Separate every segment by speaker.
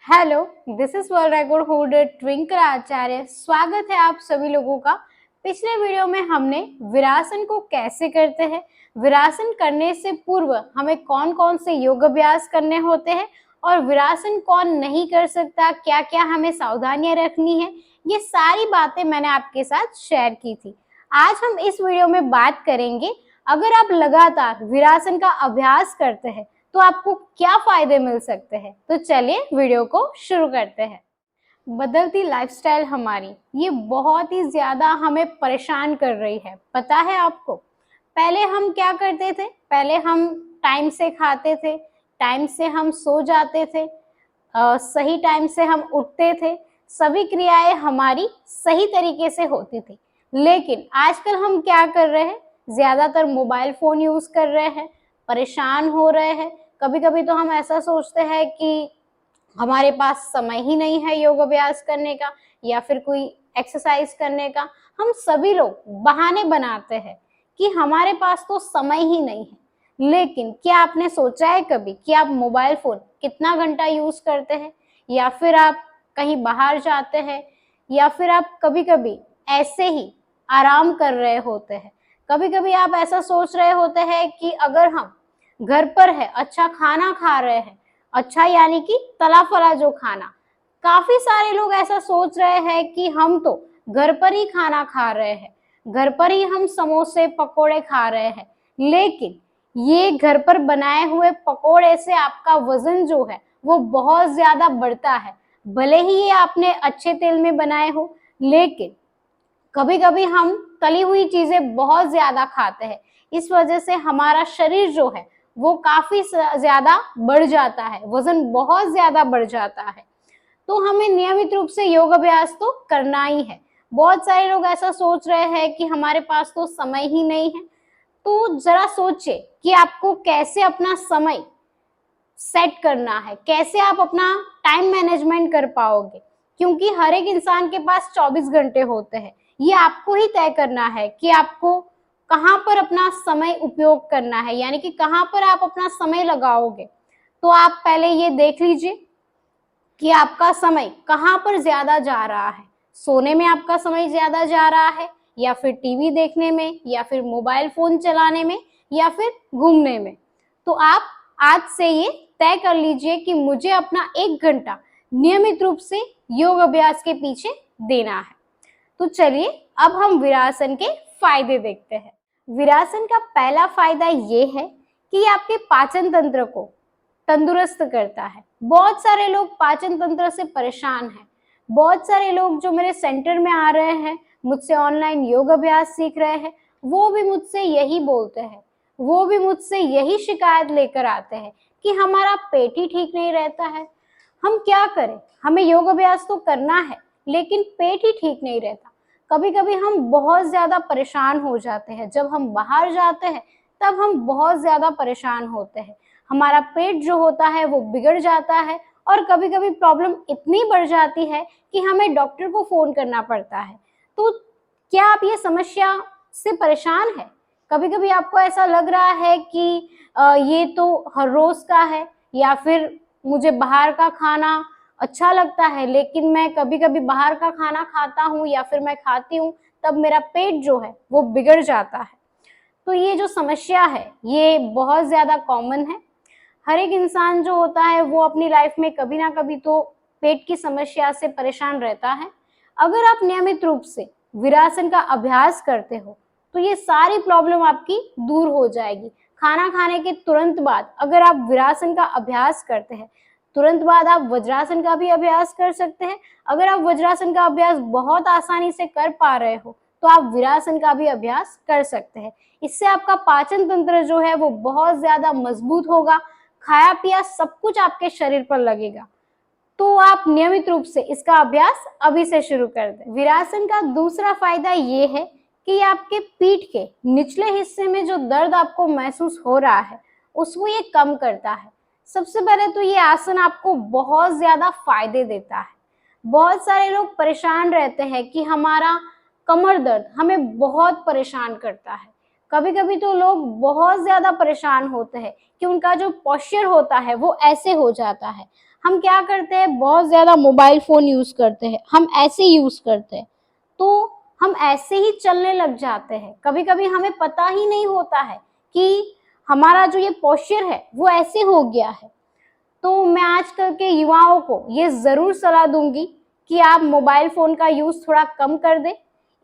Speaker 1: Hello, this is world record holder Twinkle Acharya. स्वागत है आप सभी लोगों का। पिछले वीडियो में हमने वीरासन को कैसे करते हैं, वीरासन करने से पूर्व हमें कौन कौन से योग अभ्यास करने होते हैं और वीरासन कौन नहीं कर सकता, क्या क्या हमें सावधानियां रखनी है, ये सारी बातें मैंने आपके साथ शेयर की थी। आज हम इस वीडियो में बात करेंगे, अगर आप लगातार वीरासन का अभ्यास करते हैं तो आपको क्या फायदे मिल सकते हैं। तो चलिए वीडियो को शुरू करते हैं। बदलती लाइफस्टाइल हमारी ये बहुत ही ज्यादा हमें परेशान कर रही है, पता है आपको। पहले हम क्या करते थे, पहले हम टाइम से खाते थे, टाइम से हम सो जाते थे, सही टाइम से हम उठते थे, सभी क्रियाएं हमारी सही तरीके से होती थी। लेकिन आजकल हम क्या कर रहे हैं, ज्यादातर मोबाइल फोन यूज कर रहे हैं, परेशान हो रहे हैं। कभी कभी तो हम ऐसा सोचते हैं कि हमारे पास समय ही नहीं है योग अभ्यास करने का या फिर कोई एक्सरसाइज करने का। हम सभी लोग बहाने बनाते हैं कि हमारे पास तो समय ही नहीं है। लेकिन क्या आपने सोचा है कभी कि आप मोबाइल फोन कितना घंटा यूज करते हैं, या फिर आप कहीं बाहर जाते हैं, या फिर आप कभी कभी ऐसे ही आराम कर रहे होते हैं। कभी कभी आप ऐसा सोच रहे होते हैं कि अगर हम घर पर है, अच्छा खाना खा रहे हैं, अच्छा यानी कि तला फला जो खाना, काफी सारे लोग ऐसा सोच रहे हैं कि हम तो घर पर ही खाना खा रहे हैं, घर पर ही हम समोसे पकोड़े खा रहे हैं। लेकिन ये घर पर बनाए हुए पकोड़े से आपका वजन जो है वो बहुत ज्यादा बढ़ता है। भले ही ये आपने अच्छे तेल में बनाए हो, लेकिन कभी कभी हम तली हुई चीजें बहुत ज्यादा खाते हैं। इस वजह से हमारा शरीर जो है वो काफी ज्यादा बढ़ जाता है, वजन बहुत ज्यादा बढ़ जाता है। तो हमें नियमित रूप से योग अभ्यास तो करना ही है। बहुत सारे लोग ऐसा सोच रहे हैं कि हमारे पास तो समय ही नहीं है। तो जरा सोचिए कि आपको कैसे अपना समय सेट करना है, कैसे आप अपना टाइम मैनेजमेंट कर पाओगे। क्योंकि हर एक इंसान के पास 24 घंटे होते हैं। ये आपको ही तय करना है कि आपको कहाँ पर अपना समय उपयोग करना है, यानी कि कहाँ पर आप अपना समय लगाओगे। तो आप पहले ये देख लीजिए कि आपका समय कहाँ पर ज्यादा जा रहा है। सोने में आपका समय ज्यादा जा रहा है, या फिर टीवी देखने में, या फिर मोबाइल फोन चलाने में, या फिर घूमने में। तो आप आज से ये तय कर लीजिए कि मुझे अपना 1 घंटा नियमित रूप से योग अभ्यास के पीछे देना है। तो चलिए अब हम वीरासन के फायदे देखते हैं। वीरासन का पहला फायदा ये है कि ये आपके पाचन तंत्र को तंदुरुस्त करता है। बहुत सारे लोग पाचन तंत्र से परेशान हैं। बहुत सारे लोग जो मेरे सेंटर में आ रहे हैं, मुझसे ऑनलाइन योग अभ्यास सीख रहे हैं, वो भी मुझसे यही बोलते हैं, वो भी मुझसे यही शिकायत लेकर आते हैं कि हमारा पेट ही ठीक नहीं रहता है। हम क्या करें, हमें योग अभ्यास तो करना है लेकिन पेट ही ठीक नहीं रहता। कभी कभी हम बहुत ज्यादा परेशान हो जाते हैं, जब हम बाहर जाते हैं तब हम बहुत ज्यादा परेशान होते हैं। हमारा पेट जो होता है वो बिगड़ जाता है, और कभी कभी प्रॉब्लम इतनी बढ़ जाती है कि हमें डॉक्टर को फोन करना पड़ता है। तो क्या आप ये समस्या से परेशान है? कभी कभी आपको ऐसा लग रहा है कि ये तो हर रोज का है, या फिर मुझे बाहर का खाना अच्छा लगता है, लेकिन मैं कभी कभी बाहर का खाना खाता हूँ या फिर मैं खाती हूँ, तब मेरा पेट जो है वो बिगड़ जाता है। तो ये जो समस्या है ये बहुत ज्यादा कॉमन है। हर एक इंसान जो होता है वो अपनी लाइफ में कभी ना कभी तो पेट की समस्या से परेशान रहता है। अगर आप नियमित रूप से वीरासन का अभ्यास करते हो तो ये सारी प्रॉब्लम आपकी दूर हो जाएगी। खाना खाने के तुरंत बाद अगर आप वीरासन का अभ्यास करते हैं, तुरंत बाद आप वज्रासन का भी अभ्यास कर सकते हैं। अगर आप वज्रासन का अभ्यास बहुत आसानी से कर पा रहे हो तो आप वीरासन का भी अभ्यास कर सकते हैं। इससे आपका पाचन तंत्र जो है वो बहुत ज्यादा मजबूत होगा, खाया पिया सब कुछ आपके शरीर पर लगेगा। तो आप नियमित रूप से इसका अभ्यास अभी से शुरू कर दें। वीरासन का दूसरा फायदा ये है कि आपके पीठ के निचले हिस्से में जो दर्द आपको महसूस हो रहा है उसको ये कम करता है। सबसे पहले तो ये आसन आपको बहुत ज्यादा फायदे देता है। बहुत सारे लोग परेशान रहते हैं कि हमारा कमर दर्द हमें बहुत परेशान करता है। कभी कभी तो लोग बहुत ज्यादा परेशान होते हैं कि उनका जो पोस्चर होता है वो ऐसे हो जाता है। हम क्या करते हैं, बहुत ज्यादा मोबाइल फोन यूज करते हैं, हम ऐसे यूज करते हैं तो हम ऐसे ही चलने लग जाते हैं। कभी कभी हमें पता ही नहीं होता है कि हमारा जो ये पोस्चर है वो ऐसे हो गया है। तो मैं आजकल के युवाओं को ये जरूर सलाह दूंगी कि आप मोबाइल फोन का यूज थोड़ा कम कर दें।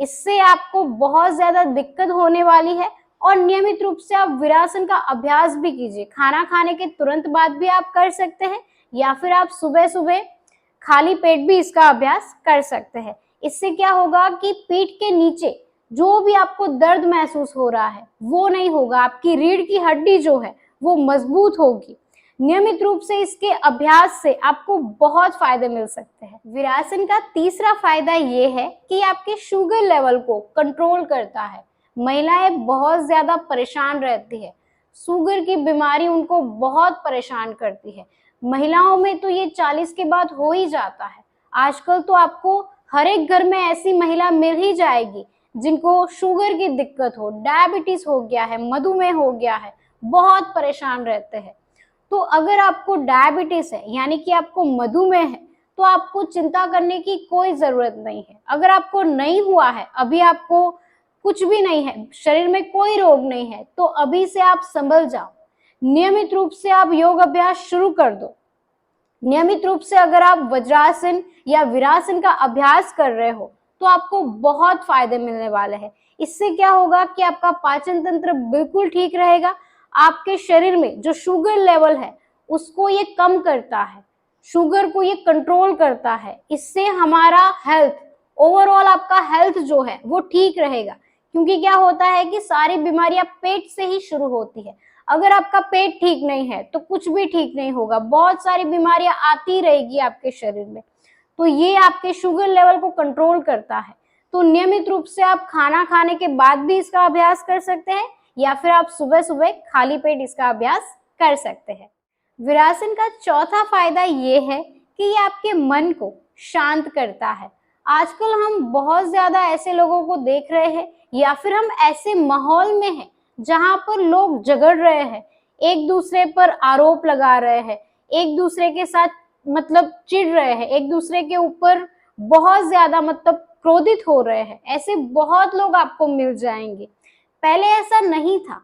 Speaker 1: इससे आपको बहुत ज्यादा दिक्कत होने वाली है। और नियमित रूप से आप वीरासन का अभ्यास भी कीजिए। खाना खाने के तुरंत बाद भी आप कर सकते हैं, या फिर आप सुबह सुबह खाली पेट भी इसका अभ्यास कर सकते हैं। इससे क्या होगा कि पीठ के नीचे जो भी आपको दर्द महसूस हो रहा है वो नहीं होगा। आपकी रीढ़ की हड्डी जो है वो मजबूत होगी। नियमित रूप से इसके अभ्यास से आपको बहुत फायदे मिल सकते हैं। वीरासन का तीसरा फायदा ये है कि आपके शुगर लेवल को कंट्रोल करता है। महिलाएं बहुत ज्यादा परेशान रहती है, शुगर की बीमारी उनको बहुत परेशान करती है। महिलाओं में तो ये 40 के बाद हो ही जाता है। आजकल तो आपको हर एक घर में ऐसी महिला मिल ही जाएगी जिनको शुगर की दिक्कत हो, डायबिटीज हो गया है, मधुमेह हो गया है, बहुत परेशान रहते हैं। तो अगर आपको डायबिटीज है यानी कि आपको मधुमेह है तो आपको चिंता करने की कोई जरूरत नहीं है। अगर आपको नहीं हुआ है, अभी आपको कुछ भी नहीं है, शरीर में कोई रोग नहीं है, तो अभी से आप संभल जाओ। नियमित रूप से आप योग अभ्यास शुरू कर दो। नियमित रूप से अगर आप वज्रासन या वीरासन का अभ्यास कर रहे हो तो आपको बहुत फायदे मिलने वाले हैं। इससे क्या होगा कि आपका पाचन तंत्र बिल्कुल ठीक रहेगा। आपके शरीर में जो शुगर लेवल है उसको ये कम करता है, शुगर को ये कंट्रोल करता है। इससे हमारा हेल्थ, ओवरऑल आपका हेल्थ जो है वो ठीक रहेगा। क्योंकि क्या होता है कि सारी बीमारियां पेट से ही शुरू होती है। अगर आपका पेट ठीक नहीं है तो कुछ भी ठीक नहीं होगा, बहुत सारी बीमारियां आती रहेगी आपके शरीर में। तो ये आपके शुगर लेवल को कंट्रोल करता है। तो नियमित रूप से आप खाना खाने के बाद भी इसका अभ्यास कर सकते हैं, या फिर आप सुबह सुबह खाली पेट इसका अभ्यास कर सकते हैं। वीरासन का चौथा फायदा ये है कि ये आपके मन को शांत करता है। आजकल हम बहुत ज्यादा ऐसे लोगों को देख रहे हैं, या फिर हम ऐसे माहौल में हैं जहां पर लोग झगड़ रहे हैं, एक दूसरे पर आरोप लगा रहे हैं, एक दूसरे के साथ मतलब चिढ़ रहे हैं, एक दूसरे के ऊपर बहुत ज्यादा मतलब क्रोधित हो रहे हैं। ऐसे बहुत लोग आपको मिल जाएंगे। पहले ऐसा नहीं था,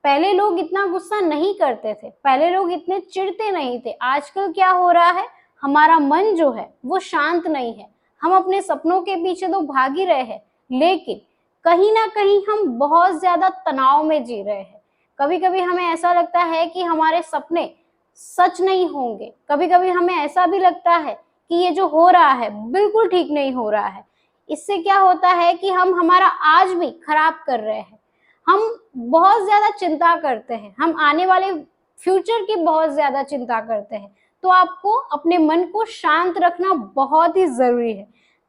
Speaker 1: पहले लोग इतना गुस्सा नहीं करते थे, पहले लोग इतने चिढ़ते नहीं थे। आजकल क्या हो रहा है, हमारा मन जो है वो शांत नहीं है। हम अपने सपनों के पीछे तो भाग ही रहे हैं, लेकिन कहीं ना कहीं हम बहुत ज्यादा तनाव में जी रहे हैं। कभी कभी हमें ऐसा लगता है कि हमारे सपने सच नहीं होंगे। कभी कभी हमें ऐसा भी लगता है कि ये जो हो रहा है बिल्कुल ठीक नहीं हो रहा है। इससे क्या होता है कि हम हमारा आज भी खराब कर रहे हैं। हम बहुत ज्यादा चिंता करते हैं, हम आने वाले फ्यूचर की बहुत ज्यादा चिंता करते हैं। तो आपको अपने मन को शांत रखना बहुत ही जरूरी है,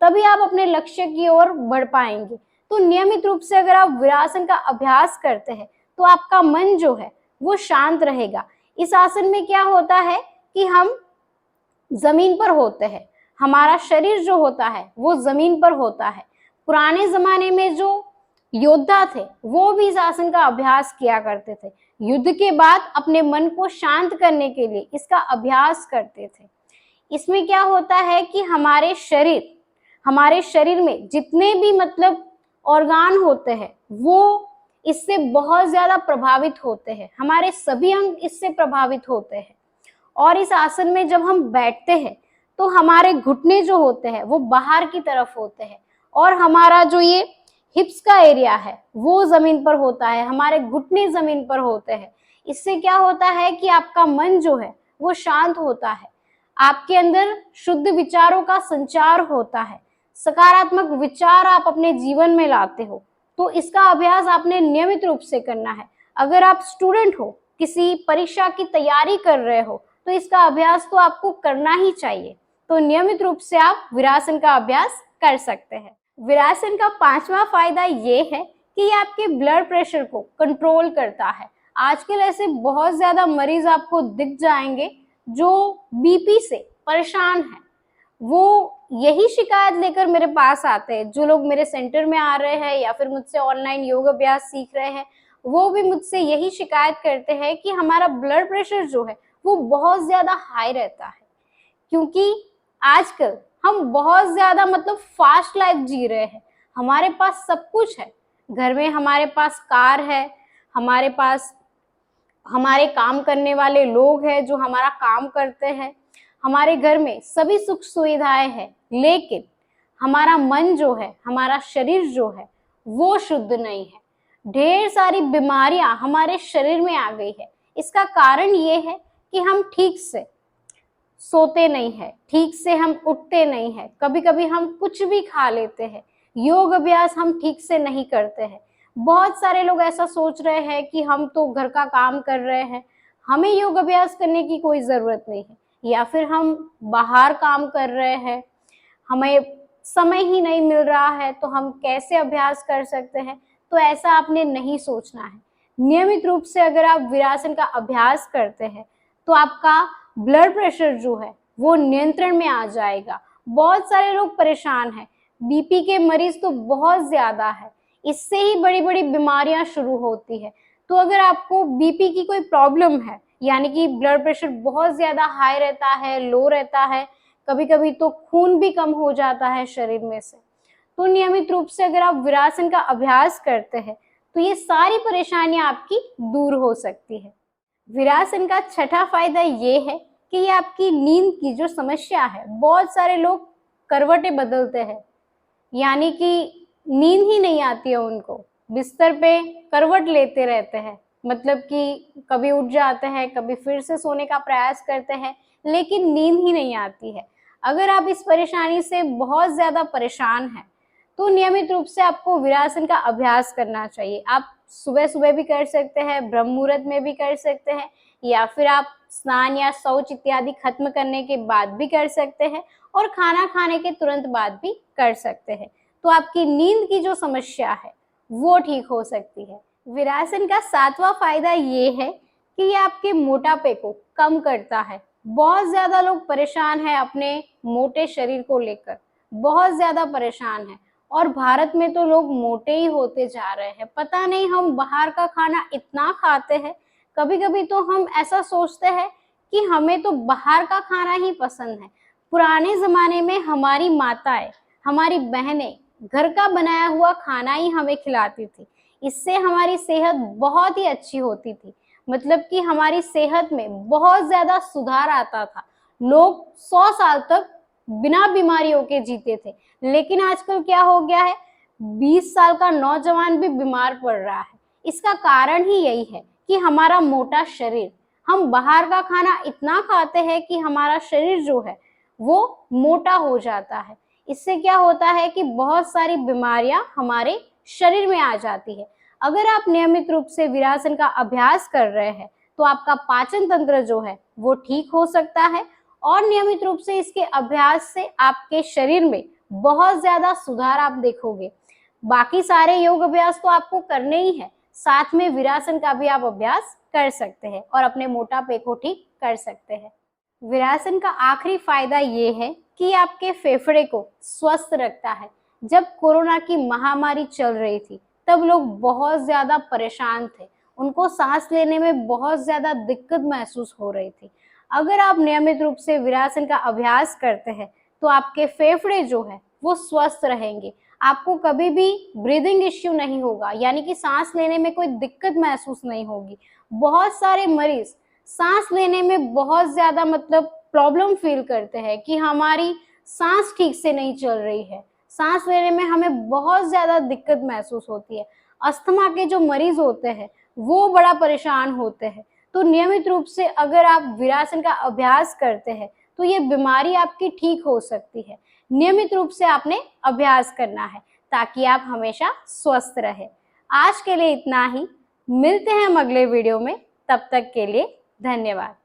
Speaker 1: तभी आप अपने लक्ष्य की ओर बढ़ पाएंगे। तो नियमित रूप से अगर आप वीरासन का अभ्यास करते हैं तो आपका मन जो है वो शांत रहेगा। इस आसन में क्या होता है कि हम जमीन पर होते हैं, हमारा शरीर जो होता है वो जमीन पर होता है। पुराने जमाने में जो योद्धा थे वो भी इस आसन का अभ्यास किया करते थे। युद्ध के बाद अपने मन को शांत करने के लिए इसका अभ्यास करते थे। इसमें क्या होता है कि हमारे शरीर में जितने भी मतलब ऑर्गान होते हैं वो इससे बहुत ज्यादा प्रभावित होते हैं, हमारे सभी अंग इससे प्रभावित होते हैं। और इस आसन में जब हम बैठते हैं तो हमारे घुटने जो होते हैं वो बाहर की तरफ होते हैं, और हमारा जो ये हिप्स का एरिया है वो जमीन पर होता है, हमारे घुटने जमीन पर होते हैं। इससे क्या होता है कि आपका मन जो है वो शांत होता है, आपके अंदर शुद्ध विचारों का संचार होता है, सकारात्मक विचार आप अपने जीवन में लाते हो। तो इसका अभ्यास आपने नियमित रूप से करना है। अगर आप स्टूडेंट हो, किसी परीक्षा की तैयारी कर रहे हो, तो इसका अभ्यास तो आपको करना ही चाहिए। तो नियमित रूप से आप वीरासन का अभ्यास कर सकते हैं। वीरासन का पांचवा फायदा ये है कि ये आपके ब्लड प्रेशर को कंट्रोल करता है। आजकल ऐसे बहुत ज्यादा मरीज आपको दिख जाएंगे जो बीपी से परेशान है। वो यही शिकायत लेकर मेरे पास आते हैं। जो लोग मेरे सेंटर में आ रहे हैं या फिर मुझसे ऑनलाइन योग अभ्यास सीख रहे हैं, वो भी मुझसे यही शिकायत करते हैं कि हमारा ब्लड प्रेशर जो है वो बहुत ज्यादा हाई रहता है। क्योंकि आजकल हम बहुत ज्यादा मतलब फास्ट लाइफ जी रहे हैं। हमारे पास सब कुछ है, घर में हमारे पास कार है, हमारे पास हमारे काम करने वाले लोग हैं जो हमारा काम करते हैं, हमारे घर में सभी सुख सुविधाएं हैं, लेकिन हमारा मन जो है, हमारा शरीर जो है वो शुद्ध नहीं है। ढेर सारी बीमारियां हमारे शरीर में आ गई है। इसका कारण ये है कि हम ठीक से सोते नहीं है, ठीक से हम उठते नहीं है, कभी कभी हम कुछ भी खा लेते हैं, योग अभ्यास हम ठीक से नहीं करते हैं। बहुत सारे लोग ऐसा सोच रहे हैं कि हम तो घर का काम कर रहे हैं, हमें योग अभ्यास करने की कोई जरूरत नहीं है, या फिर हम बाहर काम कर रहे हैं, हमें समय ही नहीं मिल रहा है तो हम कैसे अभ्यास कर सकते हैं। तो ऐसा आपने नहीं सोचना है। नियमित रूप से अगर आप वीरासन का अभ्यास करते हैं तो आपका ब्लड प्रेशर जो है वो नियंत्रण में आ जाएगा। बहुत सारे लोग परेशान हैं, बीपी के मरीज तो बहुत ज्यादा है, इससे ही बड़ी बड़ी बीमारियां शुरू होती है। तो अगर आपको बीपी की कोई प्रॉब्लम है, यानी कि ब्लड प्रेशर बहुत ज्यादा हाई रहता है, लो रहता है, कभी कभी तो खून भी कम हो जाता है शरीर में से, तो नियमित रूप से अगर आप वीरासन का अभ्यास करते हैं तो ये सारी परेशानियां आपकी दूर हो सकती है। वीरासन का छठा फायदा ये है कि ये आपकी नींद की जो समस्या है, बहुत सारे लोग करवटें बदलते हैं, यानी कि नींद ही नहीं आती है उनको, बिस्तर पे करवट लेते रहते हैं, मतलब कि कभी उठ जाते हैं, कभी फिर से सोने का प्रयास करते हैं, लेकिन नींद ही नहीं आती है। अगर आप इस परेशानी से बहुत ज्यादा परेशान हैं तो नियमित रूप से आपको वीरासन का अभ्यास करना चाहिए। आप सुबह सुबह भी कर सकते हैं, ब्रह्म मुहूर्त में भी कर सकते हैं, या फिर आप स्नान या शौच इत्यादि खत्म करने के बाद भी कर सकते हैं, और खाना खाने के तुरंत बाद भी कर सकते हैं। तो आपकी नींद की जो समस्या है वो ठीक हो सकती है। वीरासन का सातवां फायदा ये है कि ये आपके मोटापे को कम करता है। बहुत ज्यादा लोग परेशान हैं अपने मोटे शरीर को लेकर, बहुत ज्यादा परेशान हैं, और भारत में तो लोग मोटे ही होते जा रहे हैं। पता नहीं हम बाहर का खाना इतना खाते हैं, कभी कभी तो हम ऐसा सोचते हैं कि हमें तो बाहर का खाना ही पसंद है। पुराने जमाने में हमारी माताएं, हमारी बहनें घर का बनाया हुआ खाना ही हमें खिलाती थी, इससे हमारी सेहत बहुत ही अच्छी होती थी, मतलब कि हमारी सेहत में बहुत ज्यादा सुधार आता था। लोग 100 साल तक बिना बीमारियों के जीते थे। लेकिन आजकल क्या हो गया है, 20 साल का नौजवान भी बीमार पड़ रहा है। इसका कारण ही यही है कि हमारा मोटा शरीर, हम बाहर का खाना इतना खाते हैं कि हमारा शरीर जो है वो मोटा हो जाता है। इससे क्या होता है कि बहुत सारी बीमारियां हमारे शरीर में आ जाती है। अगर आप नियमित रूप से वीरासन का अभ्यास कर रहे हैं तो आपका पाचन तंत्र जो है वो ठीक हो सकता है, और नियमित रूप से इसके अभ्यास से आपके शरीर में बहुत ज्यादा सुधार आप देखोगे। बाकी सारे योग अभ्यास तो आपको करने ही है, साथ में वीरासन का भी आप अभ्यास कर सकते हैं और अपने मोटापे को ठीक कर सकते हैं। वीरासन का आखिरी फायदा ये है कि आपके फेफड़े को स्वस्थ रखता है। जब कोरोना की महामारी चल रही थी तब लोग बहुत ज्यादा परेशान थे, उनको सांस लेने में बहुत ज्यादा दिक्कत महसूस हो रही थी। अगर आप नियमित रूप से वीरासन का अभ्यास करते हैं तो आपके फेफड़े जो है वो स्वस्थ रहेंगे, आपको कभी भी ब्रीदिंग इश्यू नहीं होगा, यानी कि सांस लेने में कोई दिक्कत महसूस नहीं होगी। बहुत सारे मरीज सांस लेने में बहुत ज्यादा मतलब प्रॉब्लम फील करते हैं कि हमारी सांस ठीक से नहीं चल रही है, सांस लेने में हमें बहुत ज्यादा दिक्कत महसूस होती है। अस्थमा के जो मरीज होते हैं वो बड़ा परेशान होते हैं। तो नियमित रूप से अगर आप वीरासन का अभ्यास करते हैं तो ये बीमारी आपकी ठीक हो सकती है। नियमित रूप से आपने अभ्यास करना है ताकि आप हमेशा स्वस्थ रहे। आज के लिए इतना ही, मिलते हैं हम अगले वीडियो में, तब तक के लिए धन्यवाद।